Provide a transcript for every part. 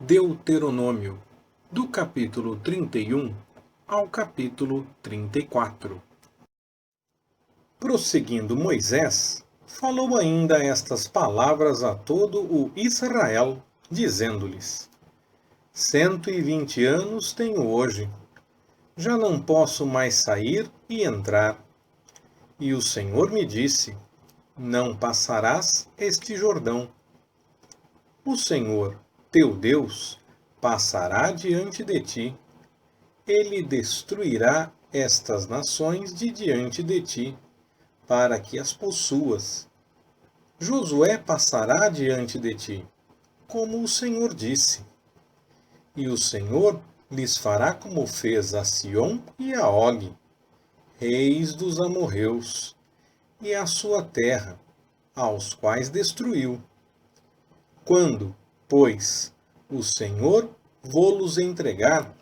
Deuteronômio, do capítulo 31 ao capítulo 34. Prosseguindo Moisés, falou ainda estas palavras a todo o Israel, dizendo-lhes: 120 anos tenho hoje, já não posso mais sair e entrar. E o Senhor me disse: não passarás este Jordão. O Senhor, teu Deus, passará diante de ti. Ele destruirá estas nações de diante de ti, para que as possuas. Josué passará diante de ti, como o Senhor disse. E o Senhor lhes fará como fez a Sion e a Og, reis dos amorreus, e a sua terra, aos quais destruiu. Quando, pois, o Senhor vô-los entregar,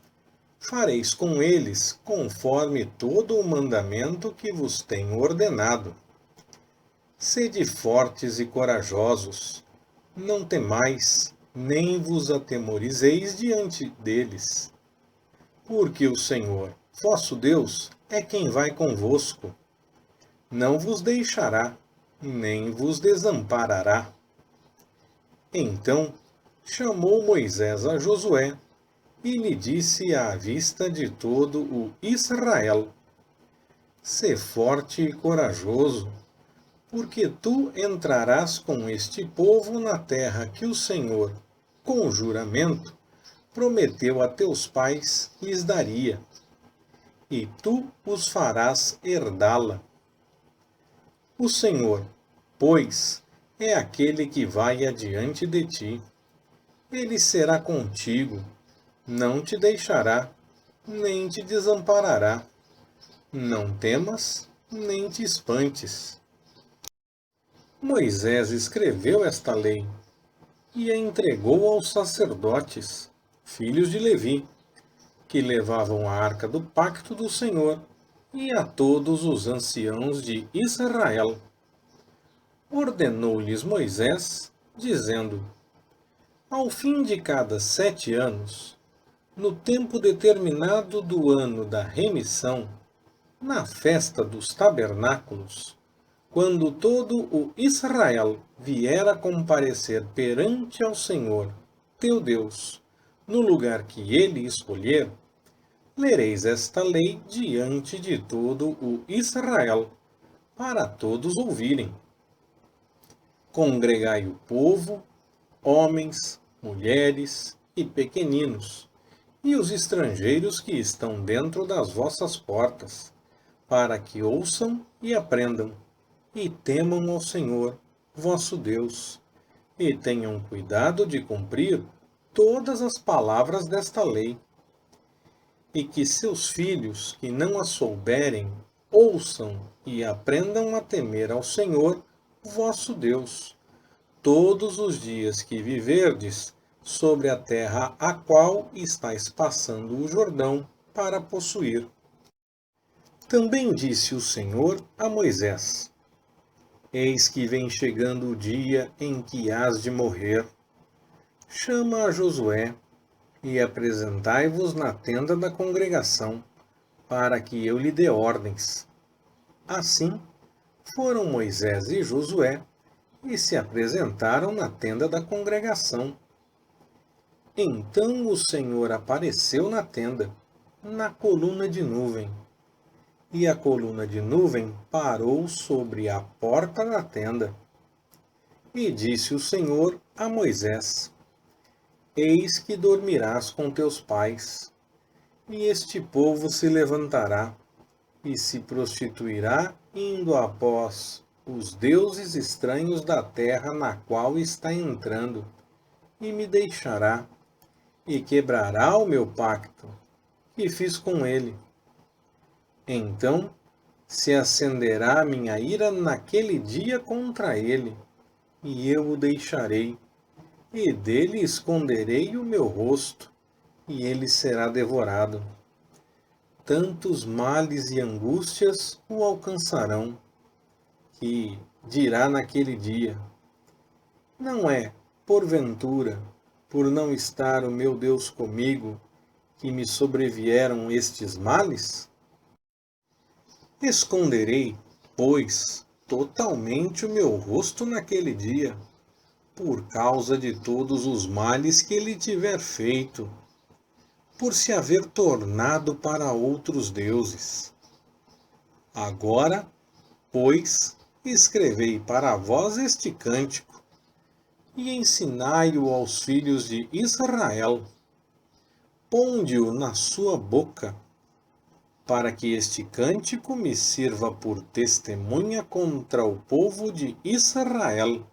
fareis com eles conforme todo o mandamento que vos tenho ordenado. Sede fortes e corajosos, não temais, nem vos atemorizeis diante deles. Porque o Senhor, vosso Deus, é quem vai convosco. Não vos deixará, nem vos desamparará. Então chamou Moisés a Josué e lhe disse à vista de todo o Israel: sê forte e corajoso, porque tu entrarás com este povo na terra que o Senhor, com juramento, prometeu a teus pais lhes daria, e tu os farás herdá-la. O Senhor, pois, é aquele que vai adiante de ti. Ele será contigo, não te deixará, nem te desamparará. Não temas, nem te espantes. Moisés escreveu esta lei e a entregou aos sacerdotes, filhos de Levi, que levavam a arca do pacto do Senhor, e a todos os anciãos de Israel. Ordenou-lhes Moisés, dizendo: ao fim de cada 7 anos, no tempo determinado do ano da remissão, na festa dos tabernáculos, quando todo o Israel vier a comparecer perante ao Senhor, teu Deus, no lugar que ele escolher, lereis esta lei diante de todo o Israel, para todos ouvirem. Congregai o povo, homens, mulheres e pequeninos, e os estrangeiros que estão dentro das vossas portas, para que ouçam e aprendam, e temam ao Senhor, vosso Deus, e tenham cuidado de cumprir todas as palavras desta lei. E que seus filhos, que não a souberem, ouçam e aprendam a temer ao Senhor, vosso Deus, todos os dias que viverdes sobre a terra a qual estáis passando o Jordão para possuir. Também disse o Senhor a Moisés: eis que vem chegando o dia em que hás de morrer. Chama a Josué e apresentai-vos na tenda da congregação, para que eu lhe dê ordens. Assim, foram Moisés e Josué e se apresentaram na tenda da congregação. Então o Senhor apareceu na tenda, na coluna de nuvem. E a coluna de nuvem parou sobre a porta da tenda. E disse o Senhor a Moisés: eis que dormirás com teus pais, e este povo se levantará e se prostituirá, indo após os deuses estranhos da terra na qual está entrando, e me deixará, e quebrará o meu pacto, que fiz com ele. Então se acenderá a minha ira naquele dia contra ele, e eu o deixarei, e dele esconderei o meu rosto, e ele será devorado. Tantos males e angústias o alcançarão, que dirá naquele dia: não é, porventura, por não estar o meu Deus comigo, que me sobrevieram estes males? Esconderei, pois, totalmente o meu rosto naquele dia, por causa de todos os males que ele tiver feito, por se haver tornado para outros deuses. Agora, pois, escrevei para vós este cântico, e ensinai-o aos filhos de Israel. Ponde-o na sua boca, para que este cântico me sirva por testemunha contra o povo de Israel.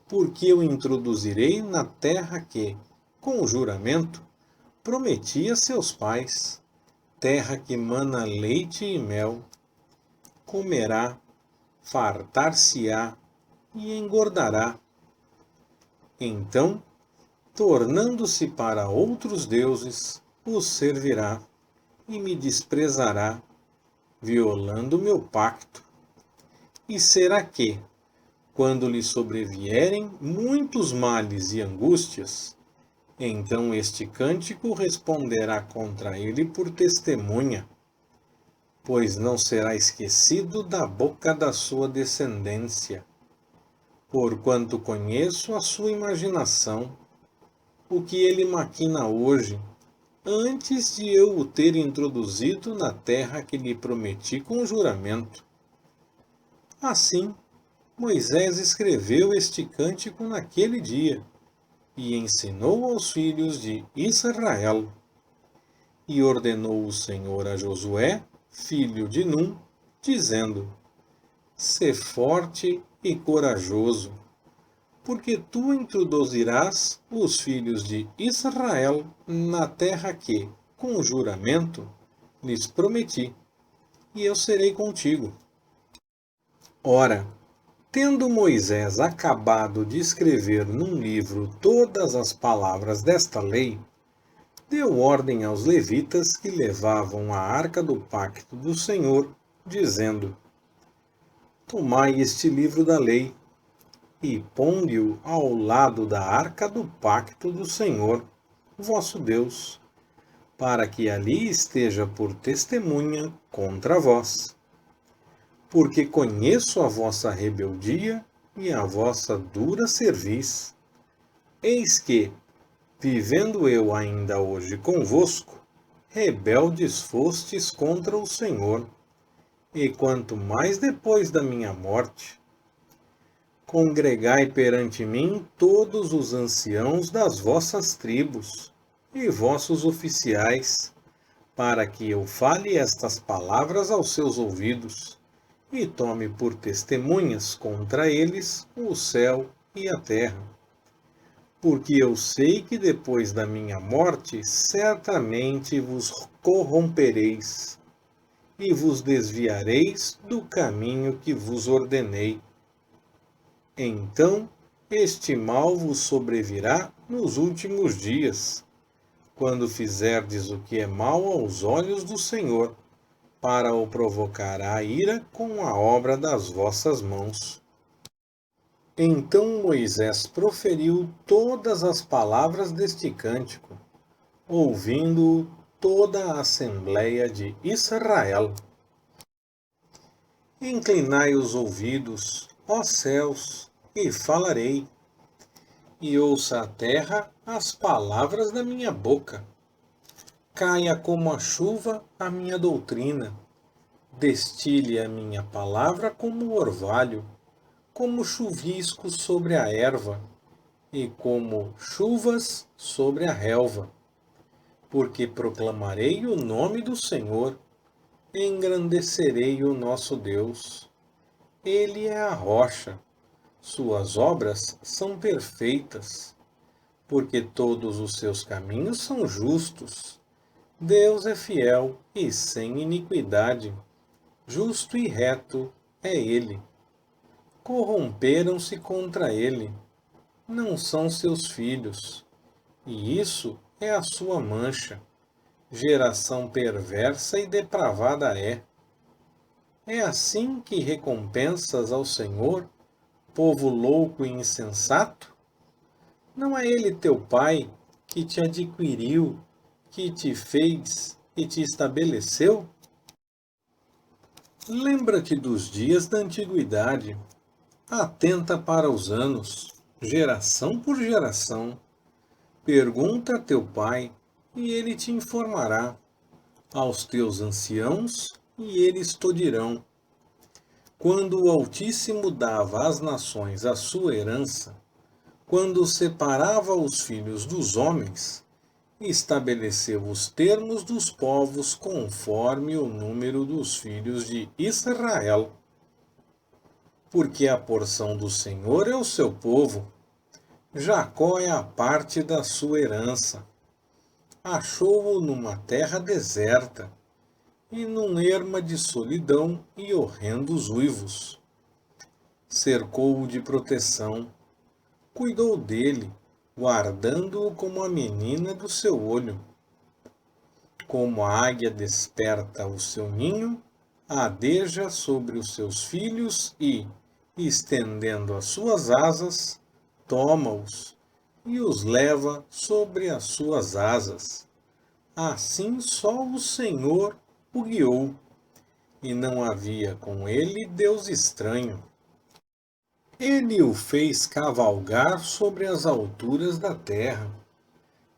Porque eu introduzirei na terra que, com juramento, prometi a seus pais, terra que mana leite e mel. Comerá, fartar-se-á e engordará. Então, tornando-se para outros deuses, os servirá e me desprezará, violando meu pacto. E será que, quando lhe sobrevierem muitos males e angústias, então este cântico responderá contra ele por testemunha, pois não será esquecido da boca da sua descendência. Porquanto conheço a sua imaginação, o que ele maquina hoje, antes de eu o ter introduzido na terra que lhe prometi com juramento. Assim, Moisés escreveu este cântico naquele dia, e ensinou aos filhos de Israel. E ordenou o Senhor a Josué, filho de Num, dizendo: Sê forte e corajoso, porque tu introduzirás os filhos de Israel na terra que, com juramento, lhes prometi, e eu serei contigo. Ora, tendo Moisés acabado de escrever num livro todas as palavras desta lei, deu ordem aos levitas que levavam a arca do pacto do Senhor, dizendo: Tomai este livro da lei, e ponde-o ao lado da arca do pacto do Senhor, vosso Deus, para que ali esteja por testemunha contra vós. Porque conheço a vossa rebeldia e a vossa dura cerviz. Eis que, vivendo eu ainda hoje convosco, rebeldes fostes contra o Senhor, e quanto mais depois da minha morte. Congregai perante mim todos os anciãos das vossas tribos e vossos oficiais, para que eu fale estas palavras aos seus ouvidos, e tome por testemunhas contra eles o céu e a terra. Porque eu sei que depois da minha morte certamente vos corrompereis, e vos desviareis do caminho que vos ordenei. Então este mal vos sobrevirá nos últimos dias, quando fizerdes o que é mal aos olhos do Senhor, para o provocar à ira com a obra das vossas mãos. Então Moisés proferiu todas as palavras deste cântico, ouvindo-o toda a assembleia de Israel. Inclinai os ouvidos, ó céus, e falarei, e ouça a terra as palavras da minha boca. Caia como a chuva a minha doutrina, destile a minha palavra como o orvalho, como chuvisco sobre a erva, e como chuvas sobre a relva. Porque proclamarei o nome do Senhor, engrandecerei o nosso Deus. Ele é a rocha, suas obras são perfeitas, porque todos os seus caminhos são justos. Deus é fiel e sem iniquidade, justo e reto é ele. Corromperam-se contra ele, não são seus filhos, e isso é a sua mancha. Geração perversa e depravada é. É assim que recompensas ao Senhor, povo louco e insensato? Não é ele teu pai que te adquiriu, que te fez e te estabeleceu? Lembra-te dos dias da antiguidade, atenta para os anos, geração por geração. Pergunta a teu pai, e ele te informará, aos teus anciãos, e eles te dirão. Quando o Altíssimo dava às nações a sua herança, quando separava os filhos dos homens, estabeleceu os termos dos povos conforme o número dos filhos de Israel. Porque a porção do Senhor é o seu povo, Jacó é a parte da sua herança. Achou-o numa terra deserta, e num erma de solidão e horrendos uivos. Cercou-o de proteção, cuidou dele, guardando-o como a menina do seu olho. Como a águia desperta o seu ninho, adeja sobre os seus filhos e, estendendo as suas asas, toma-os e os leva sobre as suas asas. Assim só o Senhor o guiou, e não havia com ele Deus estranho. Ele o fez cavalgar sobre as alturas da terra,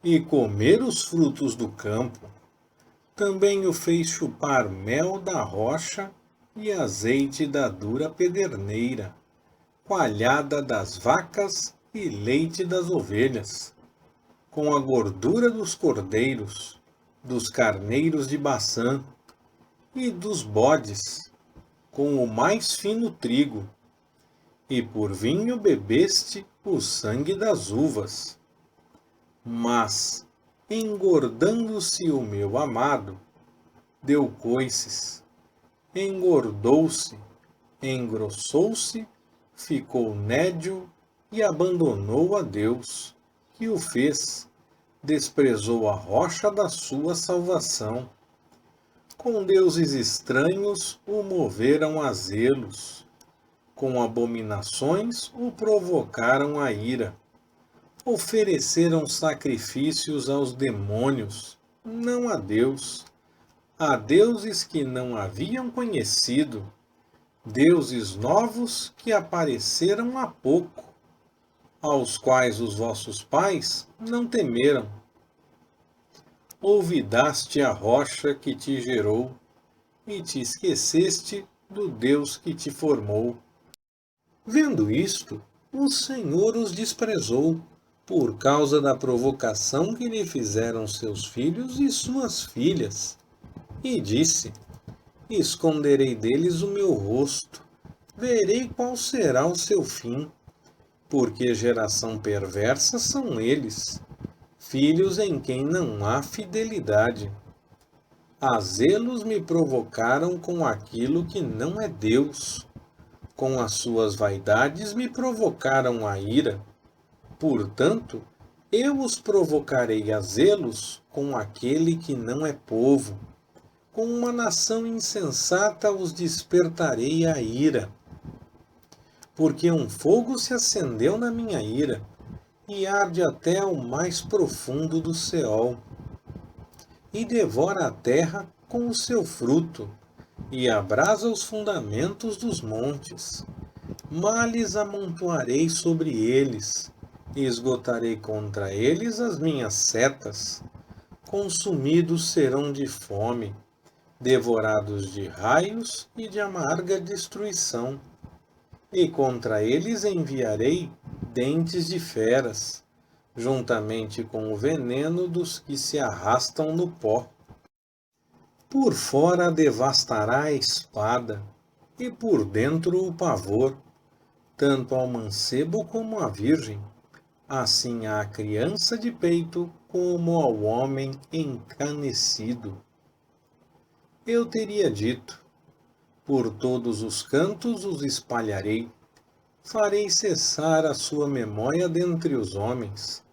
e comer os frutos do campo. Também o fez chupar mel da rocha e azeite da dura pederneira, coalhada das vacas e leite das ovelhas, com a gordura dos cordeiros, dos carneiros de Baçã e dos bodes, com o mais fino trigo, e por vinho bebeste o sangue das uvas. Mas, engordando-se o meu amado, deu coices, engordou-se, engrossou-se, ficou nédio e abandonou a Deus, que o fez, desprezou a rocha da sua salvação. Com deuses estranhos o moveram a zelos, com abominações o provocaram a ira. Ofereceram sacrifícios aos demônios, não a Deus, a deuses que não haviam conhecido, deuses novos que apareceram há pouco, aos quais os vossos pais não temeram. Olvidaste a rocha que te gerou, e te esqueceste do Deus que te formou. Vendo isto, o Senhor os desprezou, por causa da provocação que lhe fizeram seus filhos e suas filhas. E disse: esconderei deles o meu rosto, verei qual será o seu fim, porque geração perversa são eles, filhos em quem não há fidelidade. A zelos me provocaram com aquilo que não é Deus, com as suas vaidades me provocaram a ira. Portanto, eu os provocarei a zelos com aquele que não é povo. Com uma nação insensata os despertarei a ira. Porque um fogo se acendeu na minha ira, e arde até o mais profundo do Seol. E devora a terra com o seu fruto, e abrasa os fundamentos dos montes. Males amontoarei sobre eles, e esgotarei contra eles as minhas setas. Consumidos serão de fome, devorados de raios e de amarga destruição. E contra eles enviarei dentes de feras, juntamente com o veneno dos que se arrastam no pó. Por fora devastará a espada, e por dentro o pavor, tanto ao mancebo como à virgem, assim à criança de peito como ao homem encanecido. Eu teria dito: por todos os cantos os espalharei, farei cessar a sua memória dentre os homens,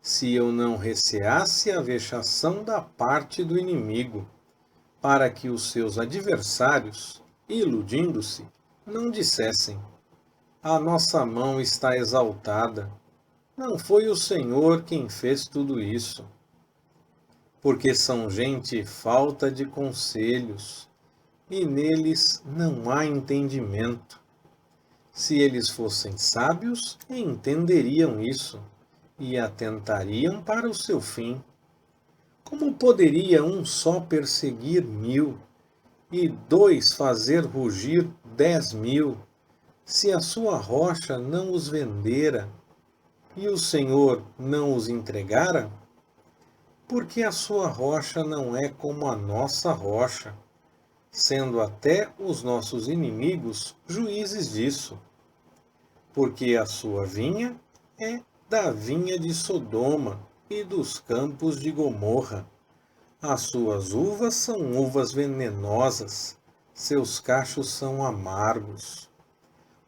se eu não receasse a vexação da parte do inimigo, para que os seus adversários, iludindo-se, não dissessem: a nossa mão está exaltada, Não foi o Senhor quem fez tudo isso, porque são gente falta de conselhos, e neles não há entendimento. Se eles fossem sábios, entenderiam isso e atentariam para o seu fim. Como poderia um só perseguir 1000 e 2 fazer rugir 10.000, se a sua rocha não os vendera e o Senhor não os entregara? Porque a sua rocha não é como a nossa rocha, sendo até os nossos inimigos juízes disso. Porque a sua vinha é da vinha de Sodoma e dos campos de Gomorra. As suas uvas são uvas venenosas, seus cachos são amargos.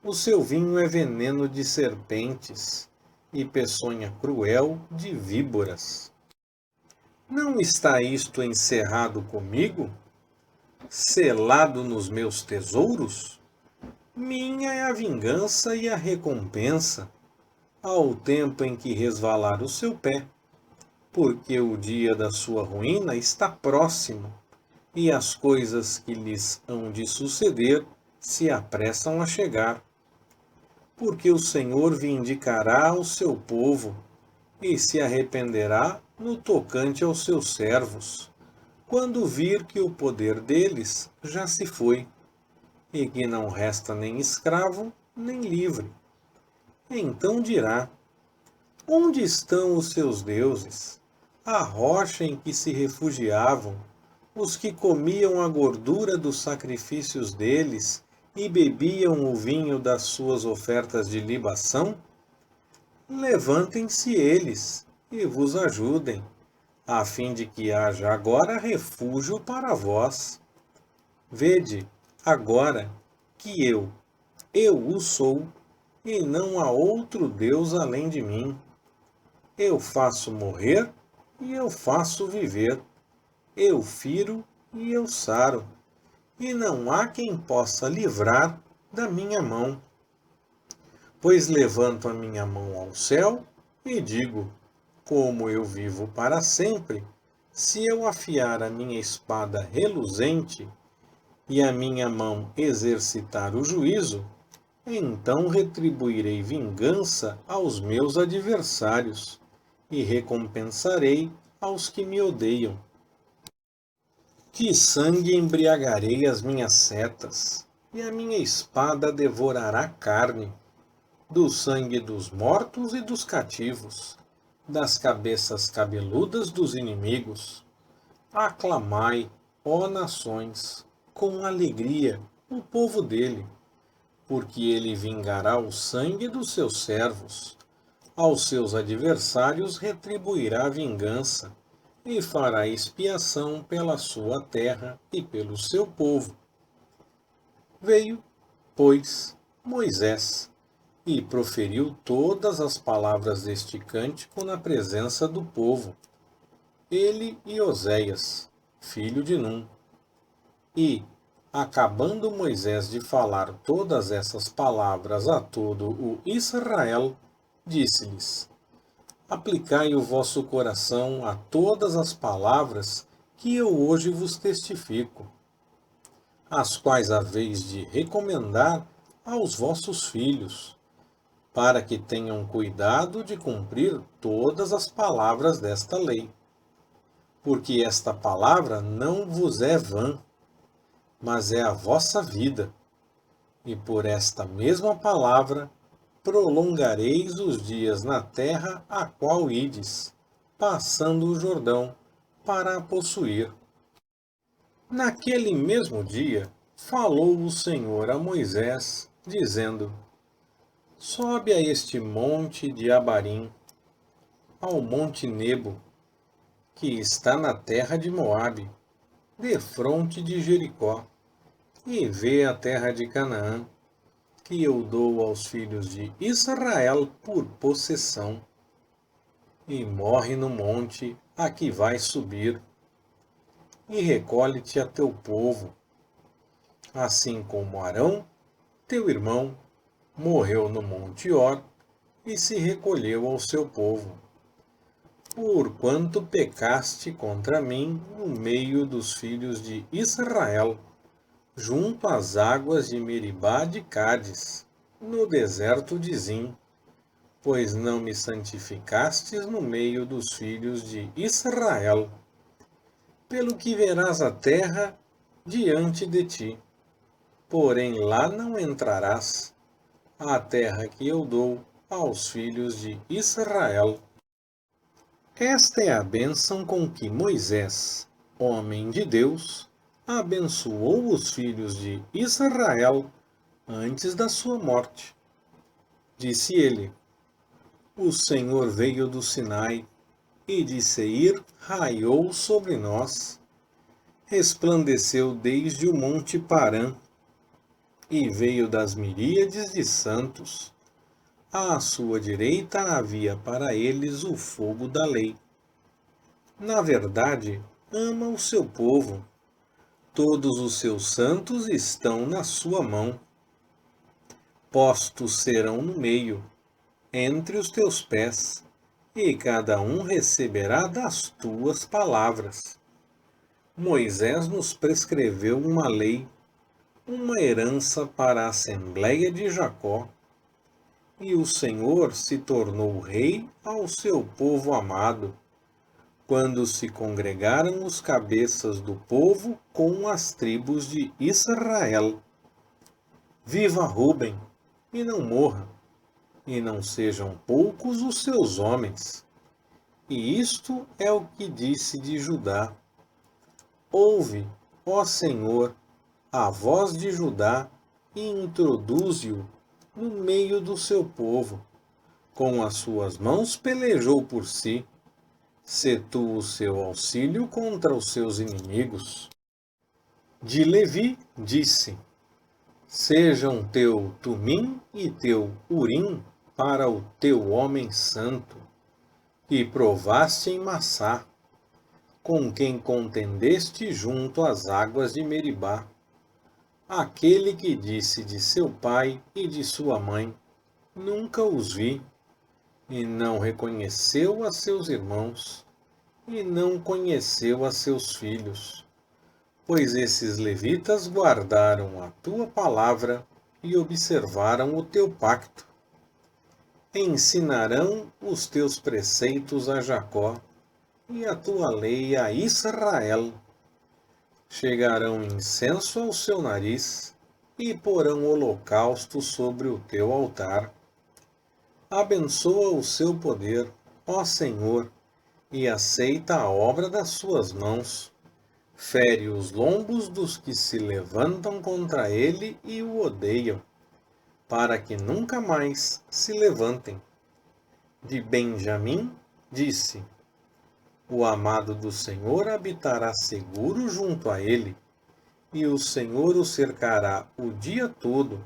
O seu vinho é veneno de serpentes e peçonha cruel de víboras. Não está isto encerrado comigo? Selado nos meus tesouros? Minha é a vingança e a recompensa, ao tempo em que resvalar o seu pé, porque o dia da sua ruína está próximo, e as coisas que lhes hão de suceder se apressam a chegar. Porque o Senhor vindicará o seu povo, e se arrependerá no tocante aos seus servos, quando vir que o poder deles já se foi, e que não resta nem escravo, nem livre. Então dirá: onde estão os seus deuses, a rocha em que se refugiavam, os que comiam a gordura dos sacrifícios deles e bebiam o vinho das suas ofertas de libação? Levantem-se eles e vos ajudem, a fim de que haja agora refúgio para vós. Vede, agora, que eu o sou, e não há outro Deus além de mim. Eu faço morrer e eu faço viver. Eu firo e eu saro. E não há quem possa livrar da minha mão. Pois levanto a minha mão ao céu e digo: como eu vivo para sempre, se eu afiar a minha espada reluzente e a minha mão exercitar o juízo, então retribuirei vingança aos meus adversários e recompensarei aos que me odeiam. De sangue embriagarei as minhas setas, e a minha espada devorará carne, do sangue dos mortos e dos cativos, das cabeças cabeludas dos inimigos. Aclamai, ó nações, com alegria o povo dele, porque ele vingará o sangue dos seus servos. Aos seus adversários retribuirá a vingança, e fará expiação pela sua terra e pelo seu povo. Veio, pois, Moisés, e proferiu todas as palavras deste cântico na presença do povo, ele e Oséias, filho de Num. E, acabando Moisés de falar todas essas palavras a todo o Israel, disse-lhes: aplicai o vosso coração a todas as palavras que eu hoje vos testifico, as quais haveis de recomendar aos vossos filhos, para que tenham cuidado de cumprir todas as palavras desta lei. Porque esta palavra não vos é vã, mas é a vossa vida, e por esta mesma palavra prolongareis os dias na terra a qual ides, passando o Jordão, para a possuir. Naquele mesmo dia, falou o Senhor a Moisés, dizendo: sobe a este monte de Abarim, ao monte Nebo, que está na terra de Moabe, defronte de Jericó, e vê a terra de Canaã, que eu dou aos filhos de Israel por possessão, e morre no monte a que vais subir, e recolhe-te a teu povo, assim como Arão, teu irmão, morreu no monte Hor, e se recolheu ao seu povo. Porquanto pecaste contra mim no meio dos filhos de Israel, junto às águas de Meribá de Cádiz, no deserto de Zim, pois não me santificastes no meio dos filhos de Israel. Pelo que verás a terra diante de ti, porém lá não entrarás, a terra que eu dou aos filhos de Israel. Esta é a bênção com que Moisés, homem de Deus, abençoou os filhos de Israel antes da sua morte. Disse ele: O Senhor veio do Sinai, e de Seir raiou sobre nós. Resplandeceu desde o monte Parã, e veio das miríades de santos. À sua direita havia para eles o fogo da lei. Na verdade, ama o seu povo. Todos os seus santos estão na sua mão. Postos serão no meio, entre os teus pés, e cada um receberá das tuas palavras. Moisés nos prescreveu uma lei, uma herança para a Assembleia de Jacó, e o Senhor se tornou rei ao seu povo amado, quando se congregaram os cabeças do povo com as tribos de Israel. Viva Ruben, e não morra, e não sejam poucos os seus homens. E isto é o que disse de Judá: Ouve, ó Senhor, a voz de Judá, e introduze-o no meio do seu povo. Com as suas mãos pelejou por si. Sê tu o seu auxílio contra os seus inimigos. De Levi disse: Sejam teu Tumim e teu Urim para o teu homem santo, que provaste em Massá, com quem contendeste junto às águas de Meribá. Aquele que disse de seu pai e de sua mãe: Nunca os vi, e não reconheceu a seus irmãos, e não conheceu a seus filhos. Pois esses levitas guardaram a tua palavra e observaram o teu pacto. Ensinarão os teus preceitos a Jacó, e a tua lei a Israel. Chegarão incenso ao seu nariz, e porão holocausto sobre o teu altar. Abençoa o seu poder, ó Senhor, e aceita a obra das suas mãos. Fere os lombos dos que se levantam contra ele e o odeiam, para que nunca mais se levantem. De Benjamim disse: O amado do Senhor habitará seguro junto a ele, e o Senhor o cercará o dia todo,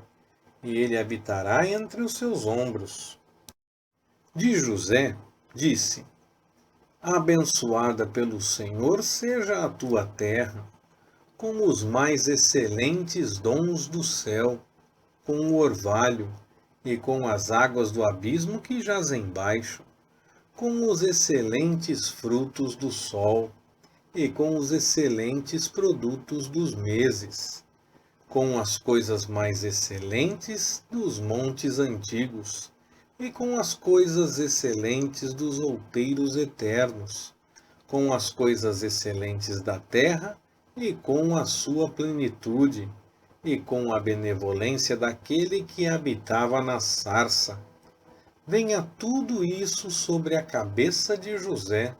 e ele habitará entre os seus ombros. De José disse: Abençoada pelo Senhor seja a tua terra, com os mais excelentes dons do céu, com o orvalho e com as águas do abismo que jazem embaixo, com os excelentes frutos do sol e com os excelentes produtos dos meses, com as coisas mais excelentes dos montes antigos, e com as coisas excelentes dos outeiros eternos, com as coisas excelentes da terra, e com a sua plenitude, e com a benevolência daquele que habitava na sarça. Venha tudo isso sobre a cabeça de José,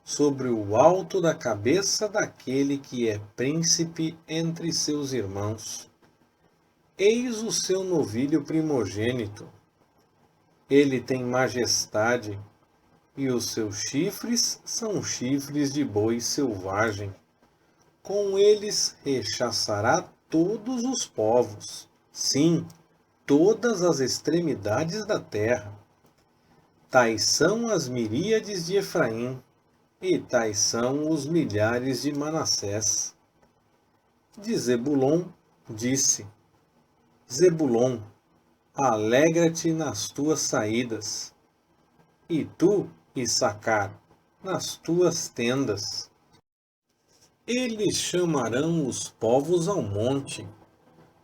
sobre o alto da cabeça daquele que é príncipe entre seus irmãos. Eis o seu novilho primogênito. Ele tem majestade, e os seus chifres são chifres de boi selvagem. Com eles rechaçará todos os povos, sim, todas as extremidades da terra. Tais são as miríades de Efraim, e tais são os milhares de Manassés. De Zebulon disse: Zebulon, alegra-te nas tuas saídas, e tu, Issacar, nas tuas tendas. Eles chamarão os povos ao monte,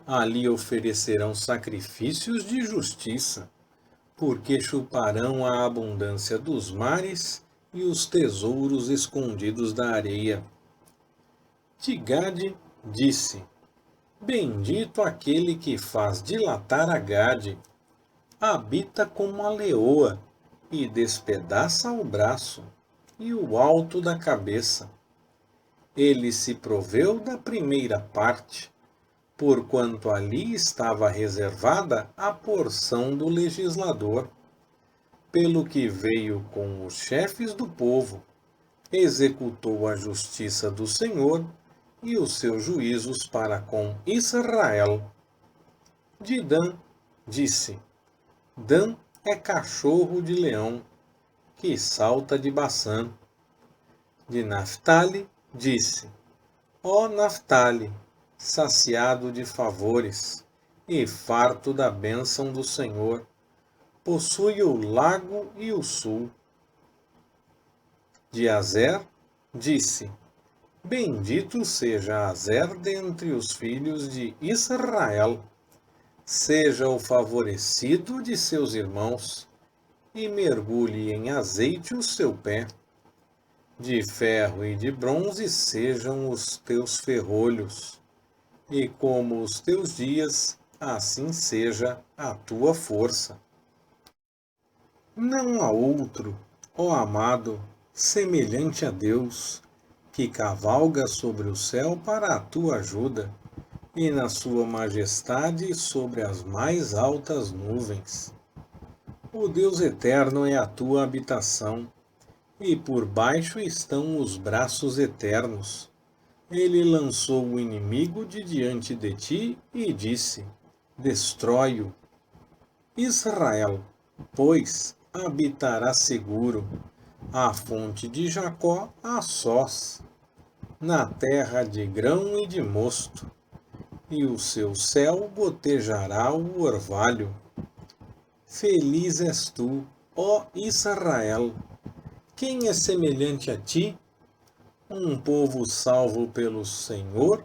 ali oferecerão sacrifícios de justiça, porque chuparão a abundância dos mares e os tesouros escondidos da areia. De Gade disse: Bendito aquele que faz dilatar a Gade, habita como a leoa, e despedaça o braço, e o alto da cabeça. Ele se proveu da primeira parte, porquanto ali estava reservada a porção do legislador, pelo que veio com os chefes do povo, executou a justiça do Senhor e os seus juízos para com Israel. De Dan disse: Dan é cachorro de leão, que salta de Baçã. De Naftali disse: Ó Naftali, saciado de favores e farto da bênção do Senhor, possui o lago e o sul. De Azer disse: Bendito seja Azer dentre os filhos de Israel, seja o favorecido de seus irmãos, e mergulhe em azeite o seu pé. De ferro e de bronze sejam os teus ferrolhos, e como os teus dias, assim seja a tua força. Não há outro, ó amado, semelhante a Deus, que cavalga sobre o céu para a tua ajuda, e na sua majestade sobre as mais altas nuvens. O Deus eterno é a tua habitação, e por baixo estão os braços eternos. Ele lançou o inimigo de diante de ti e disse: Destrói-o. Israel, pois, habitará seguro, à fonte de Jacó a sós, na terra de grão e de mosto, e o seu céu gotejará o orvalho. Feliz és tu, ó Israel! Quem é semelhante a ti? Um povo salvo pelo Senhor,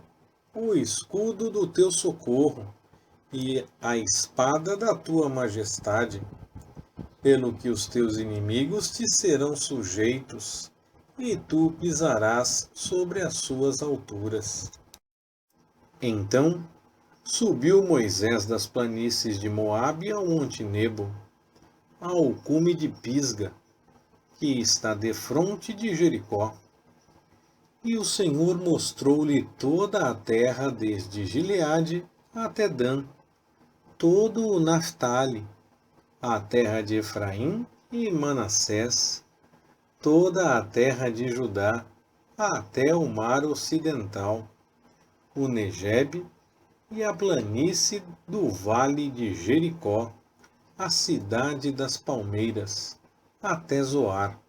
o escudo do teu socorro e a espada da tua majestade. Pelo que os teus inimigos te serão sujeitos, e tu pisarás sobre as suas alturas. Então subiu Moisés das planícies de Moabe ao monte Nebo, ao cume de Pisga, que está defronte de Jericó. E o Senhor mostrou-lhe toda a terra desde Gileade até Dan, todo o Naftali, a terra de Efraim e Manassés, toda a terra de Judá, até o mar ocidental, o Negebe e a planície do vale de Jericó, a cidade das palmeiras, até Zoar.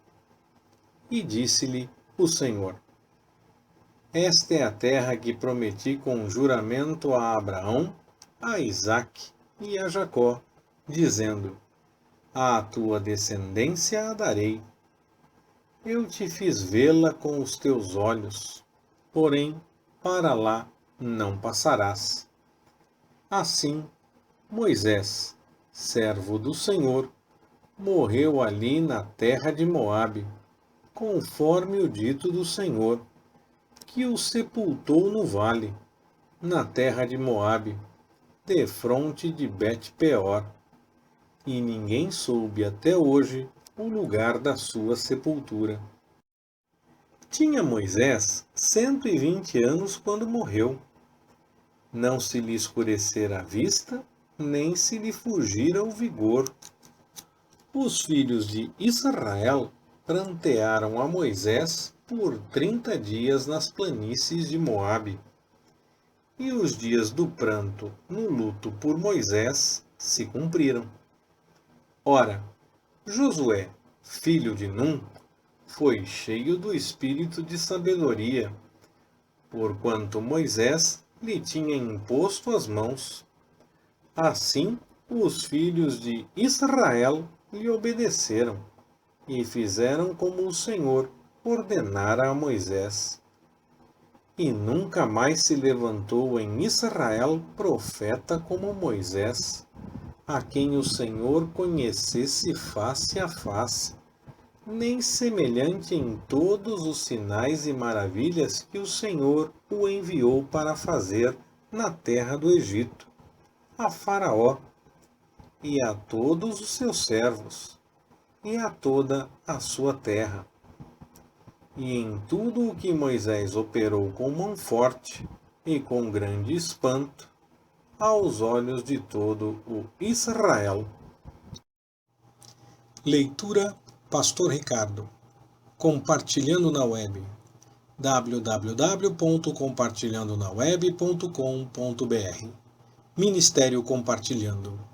E disse-lhe o Senhor: Esta é a terra que prometi com juramento a Abraão, a Isaque e a Jacó, dizendo: À tua descendência a darei. Eu te fiz vê-la com os teus olhos, porém para lá não passarás. Assim, Moisés, servo do Senhor, morreu ali na terra de Moabe, conforme o dito do Senhor, que o sepultou no vale, na terra de Moabe, defronte de Bet-peor, e ninguém soube até hoje o lugar da sua sepultura. Tinha Moisés 120 anos quando morreu. Não se lhe escurecera a vista, nem se lhe fugira o vigor. Os filhos de Israel prantearam a Moisés por 30 dias nas planícies de Moabe. E os dias do pranto no luto por Moisés se cumpriram. Ora, Josué, filho de Num, foi cheio do espírito de sabedoria, porquanto Moisés lhe tinha imposto as mãos. Assim, os filhos de Israel lhe obedeceram e fizeram como o Senhor ordenara a Moisés. E nunca mais se levantou em Israel profeta como Moisés, a quem o Senhor conhecesse face a face, nem semelhante em todos os sinais e maravilhas que o Senhor o enviou para fazer na terra do Egito, a Faraó, e a todos os seus servos, e a toda a sua terra. E em tudo o que Moisés operou com mão forte e com grande espanto, aos olhos de todo o Israel. Leitura Pastor Ricardo. Compartilhando na web. www.compartilhandonaweb.com.br Ministério Compartilhando.